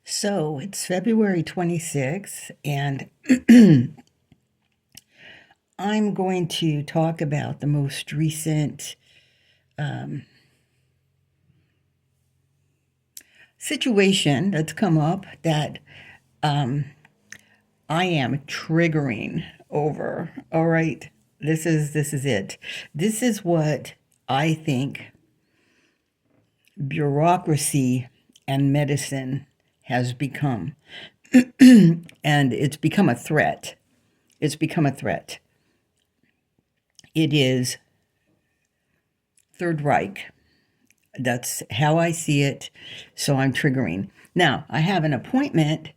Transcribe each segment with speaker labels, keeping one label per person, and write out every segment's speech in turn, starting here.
Speaker 1: So it's February 26th, and I'm going to talk about the most recent situation that's come up that I am triggering over. All right, this is it. This is what I think bureaucracy and medicine has become, and it's become a threat. It's become a threat. It is Third Reich. That's how I see it. So I'm triggering. Now, I have an appointment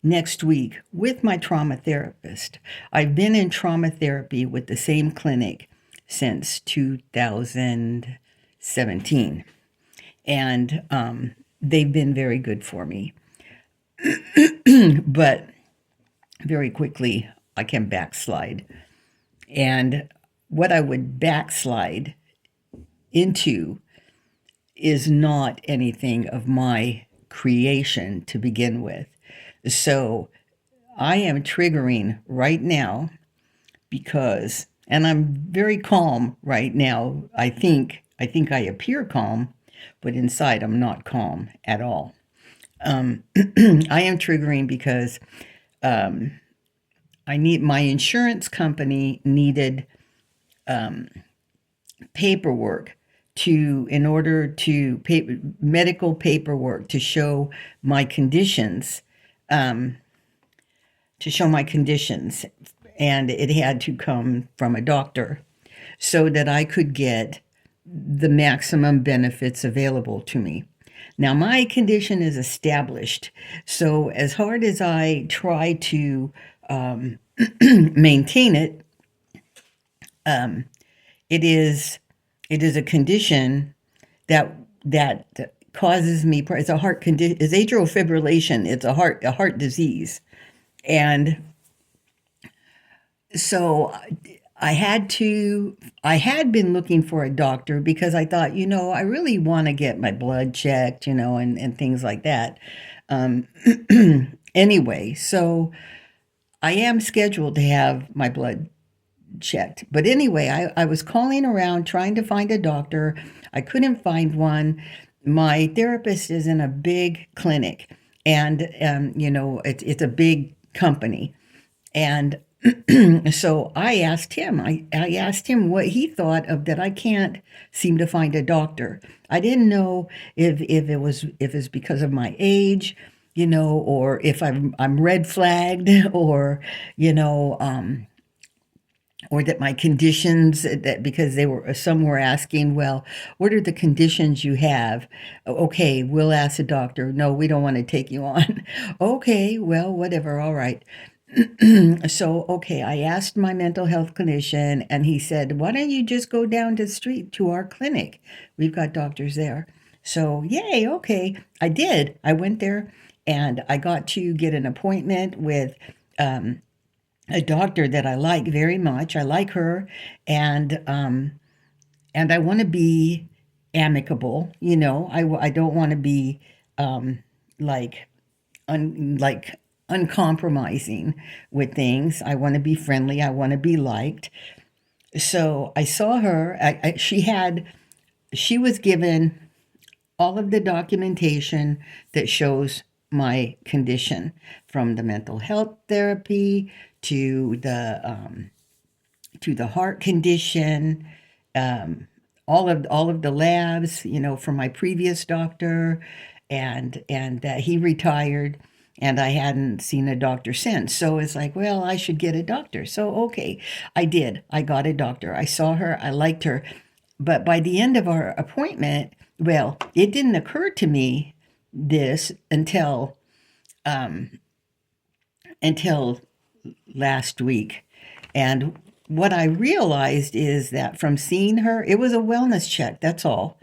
Speaker 1: next week with my trauma therapist. I've been in trauma therapy with the same clinic since 2017. And they've been very good for me. But very quickly, I can backslide. And what I would backslide into is not anything of my creation to begin with. So I am triggering right now because, and I'm very calm right now. I think I appear calm, but inside I'm not calm at all. I am triggering because my insurance company needed paperwork in order to medical paperwork to show my conditions, and it had to come from a doctor so that I could get the maximum benefits available to me. Now, my condition is established, so as hard as I try to maintain it, it is a condition that causes me. It's a heart condition. It's atrial fibrillation. It's a heart disease, and so I had been looking for a doctor because I thought, I really want to get my blood checked, and things like that. Anyway, so I am scheduled to have my blood checked. But anyway, I was calling around trying to find a doctor. I couldn't find one. My therapist is in a big clinic, and it's a big company. And so I asked him. I asked him what he thought of that. I can't seem to find a doctor. I didn't know if it's because of my age, or if I'm red flagged, or you know. Or that my conditions, that because some were asking, well, what are the conditions you have? Okay, we'll ask the doctor. No, we don't want to take you on. Okay, well, whatever, all right. So, okay, I asked my mental health clinician, and he said, why don't you just go down the street to our clinic? We've got doctors there. So, yay, okay, I did. I went there, and I got to get an appointment with a doctor that I like very much. I like her, and I want to be amicable. I don't want to be like like uncompromising with things. I want to be friendly. I want to be liked. So I saw her. She was given all of the documentation that shows my condition, from the mental health therapy to the heart condition, all of the labs, from my previous doctor, and that he retired, and I hadn't seen a doctor since. So it's like, well, I should get a doctor. So okay, I did. I got a doctor. I saw her. I liked her. But by the end of our appointment, well, it didn't occur to me this until last week. And what I realized is that from seeing her, it was a wellness check. That's all.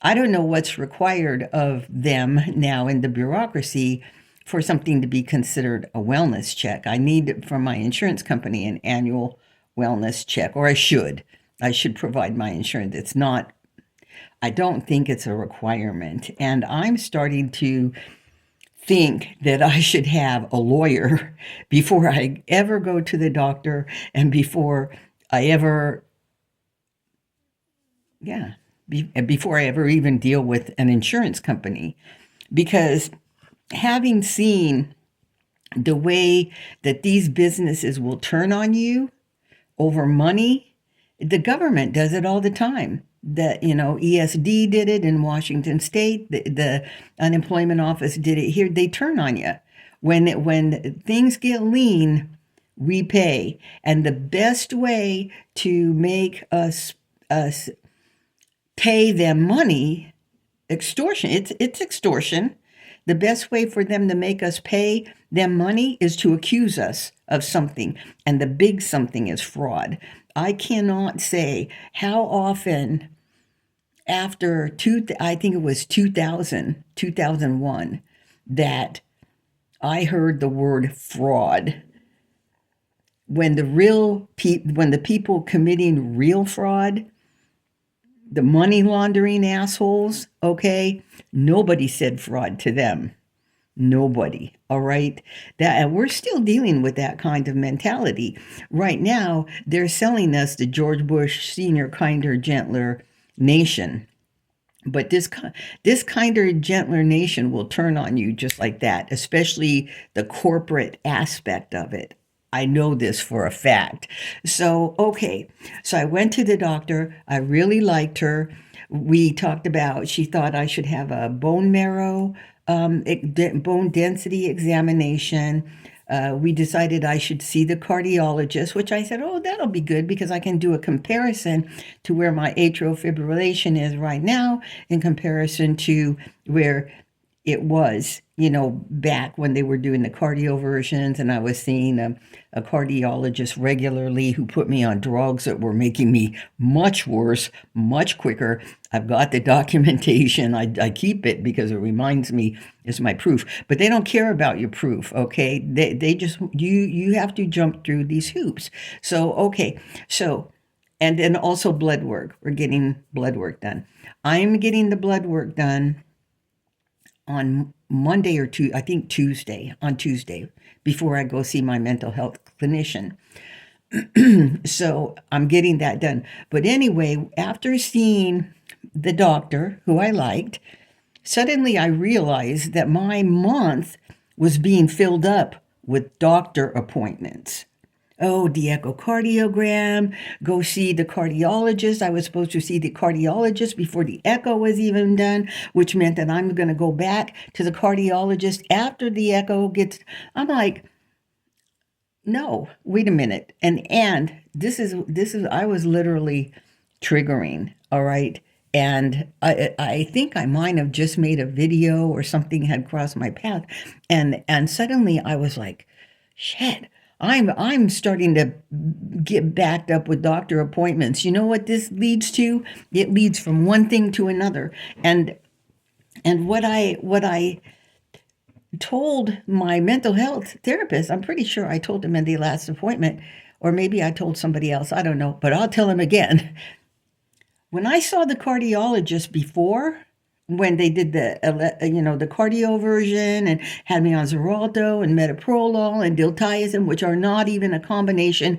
Speaker 1: I don't know what's required of them now in the bureaucracy for something to be considered a wellness check. I need from my insurance company an annual wellness check, or I should. I should provide my insurance. It's not, I don't think it's a requirement. And I'm starting to think that I should have a lawyer before I ever go to the doctor and before I ever, yeah, before I ever even deal with an insurance company. Because having seen the way that these businesses will turn on you over money, the government does it all the time. That, ESD did it in Washington State. The unemployment office did it here. They turn on you when things get lean. We pay, and the best way to make us pay them money, extortion. It's extortion. The best way for them to make us pay them money is to accuse us of something, and the big something is fraud. I cannot say how often after I think it was 2001, that I heard the word fraud. When the people committing real fraud, the money laundering assholes, okay, nobody said fraud to them. Nobody. All right. And we're still dealing with that kind of mentality. Right now, they're selling us the George Bush Sr. kinder, gentler nation. But this kinder, gentler nation will turn on you just like that, especially the corporate aspect of it. I know this for a fact. So, okay. So I went to the doctor. I really liked her. We talked about, she thought I should have a bone marrow, bone density examination. We decided I should see the cardiologist, which I said, oh, that'll be good because I can do a comparison to where my atrial fibrillation is right now in comparison to where it was, back when they were doing the cardioversions, and I was seeing a cardiologist regularly who put me on drugs that were making me much worse, much quicker. I've got the documentation. I keep it because it reminds me, it's my proof. But they don't care about your proof, okay? They just, you have to jump through these hoops. So, okay. So, and then also blood work. We're getting blood work done. I'm getting the blood work done on Monday or I think on Tuesday, before I go see my mental health clinician. So I'm getting that done. But anyway, after seeing the doctor, who I liked, suddenly I realized that my month was being filled up with doctor appointments. Oh, the echocardiogram, go see the cardiologist. I was supposed to see the cardiologist before the echo was even done, which meant that I'm going to go back to the cardiologist after the echo gets. I'm like, no, wait a minute. And this is I was literally triggering, all right? And I think I might have just made a video or something had crossed my path. And suddenly I was like, shit. I'm starting to get backed up with doctor appointments. You know what this leads to? It leads from one thing to another. And what I told my mental health therapist, I'm pretty sure I told him in the last appointment, or maybe I told somebody else, I don't know, but I'll tell him again. When I saw the cardiologist before, when they did the cardioversion and had me on Xarelto and metoprolol and diltiazem, which are not even a combination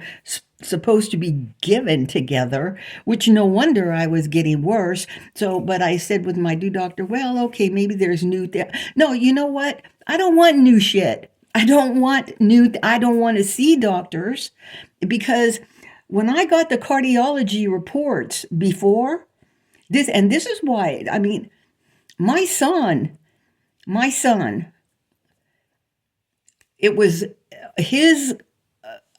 Speaker 1: supposed to be given together, which no wonder I was getting worse. So, but I said with my new doctor, well, okay, maybe there's new. No, you know what? I don't want new shit. I don't want to see doctors, because when I got the cardiology reports before this, and this is why, I mean, my son, it was his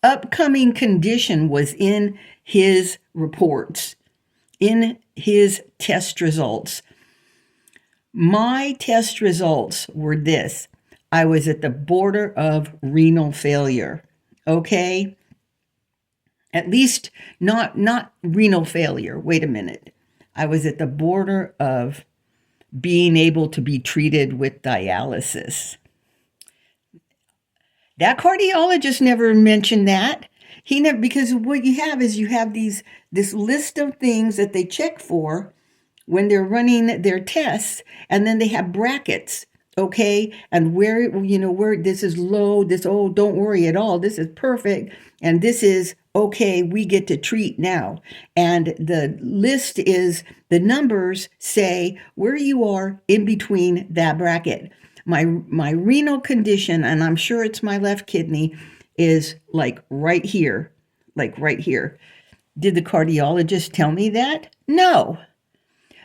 Speaker 1: upcoming condition was in his reports, in his test results. My test results were this. I was at the border of renal failure, okay? At least not renal failure. Wait a minute. I was at the border of being able to be treated with dialysis. That cardiologist never mentioned that. He never, because what you have is this list of things that they check for when they're running their tests, and then they have brackets. okay, and where this is low, this, oh, don't worry at all, this is perfect, and this is okay, we get to treat now. And the list is, the numbers say where you are in between that bracket. My renal condition, and I'm sure it's my left kidney, is like right here, like right here. Did the cardiologist tell me that? No.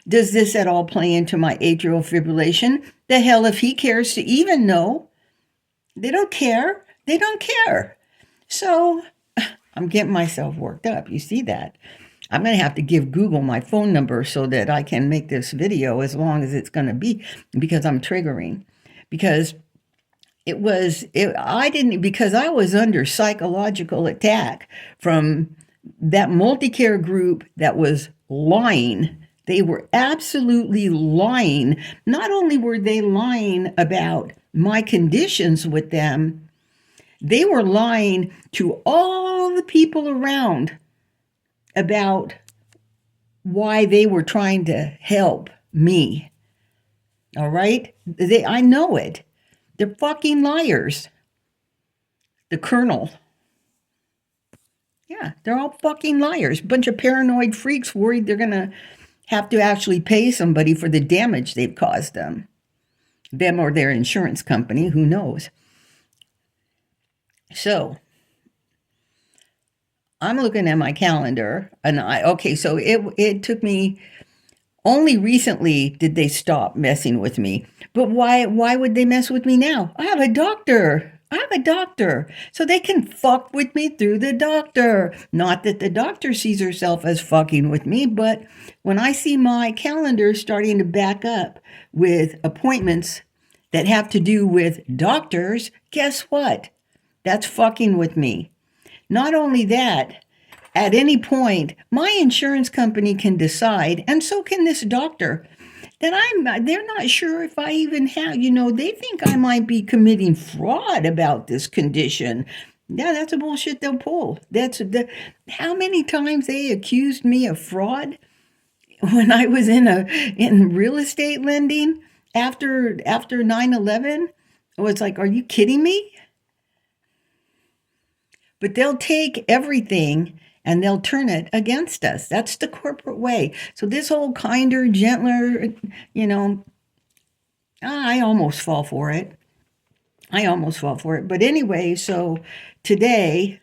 Speaker 1: Does this at all play into my atrial fibrillation? The hell if he cares to even know. They don't care. They don't care. So I'm getting myself worked up. You see that? I'm going to have to give Google my phone number so that I can make this video as long as it's going to be, because I'm triggering. Because because I was under psychological attack from that Mukticare group that was lying. They were absolutely lying. Not only were they lying about my conditions with them, they were lying to all the people around about why they were trying to help me. All right? I know it. They're fucking liars. The colonel. Yeah, they're all fucking liars. Bunch of paranoid freaks worried they're going to have to actually pay somebody for the damage they've caused them. Them or their insurance company, who knows. So, I'm looking at my calendar, and so it took me, only recently did they stop messing with me. But why would they mess with me now? I have a doctor. So they can fuck with me through the doctor. Not that the doctor sees herself as fucking with me, but when I see my calendar starting to back up with appointments that have to do with doctors, guess what? That's fucking with me. Not only that, at any point, my insurance company can decide, and so can this doctor, that they're not sure if I even have, they think I might be committing fraud about this condition. Yeah, that's a bullshit they'll pull. How many times they accused me of fraud when I was in real estate lending after 9/11. It was like, are you kidding me? But they'll take everything and they'll turn it against us. That's the corporate way. So this whole kinder, gentler, I almost fall for it. But anyway, so today,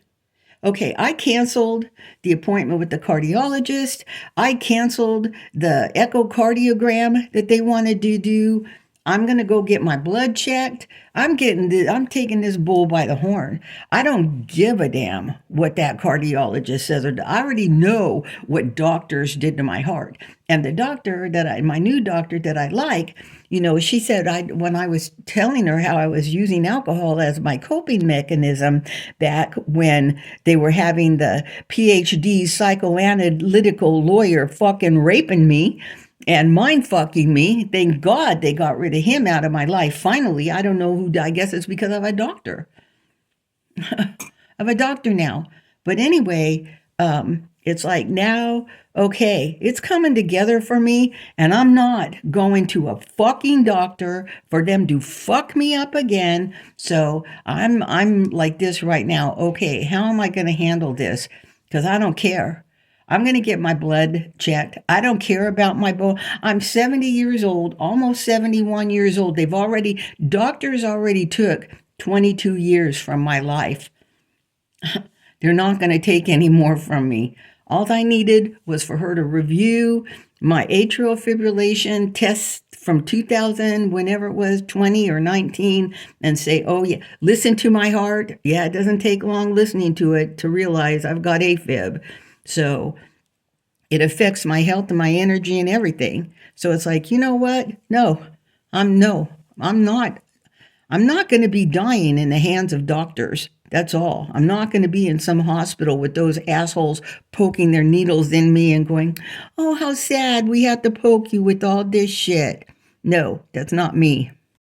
Speaker 1: okay, I canceled the appointment with the cardiologist. I canceled the echocardiogram that they wanted to do. I'm going to go get my blood checked. I'm taking this bull by the horn. I don't give a damn what that cardiologist says. I already know what doctors did to my heart. And the doctor my new doctor that I like, she said, when I was telling her how I was using alcohol as my coping mechanism back when they were having the PhD psychoanalytical lawyer fucking raping me and mind fucking me, thank God they got rid of him out of my life. Finally, I don't know I guess it's because of a doctor. Of a doctor now. But anyway, it's like now, okay, it's coming together for me, and I'm not going to a fucking doctor for them to fuck me up again. So I'm like this right now. Okay, how am I going to handle this? Because I don't care. I'm going to get my blood checked. I don't care about my bone. I'm 70 years old, almost 71 years old. Doctors already took 22 years from my life. They're not going to take any more from me. All I needed was for her to review my atrial fibrillation tests from 2000, whenever it was, 20 or 19, and say, oh yeah, listen to my heart. Yeah, it doesn't take long listening to it to realize I've got AFib. So it affects my health and my energy and everything. So it's like, you know what? I'm not. I'm not going to be dying in the hands of doctors. That's all. I'm not going to be in some hospital with those assholes poking their needles in me and going, oh, how sad we have to poke you with all this shit. No, that's not me.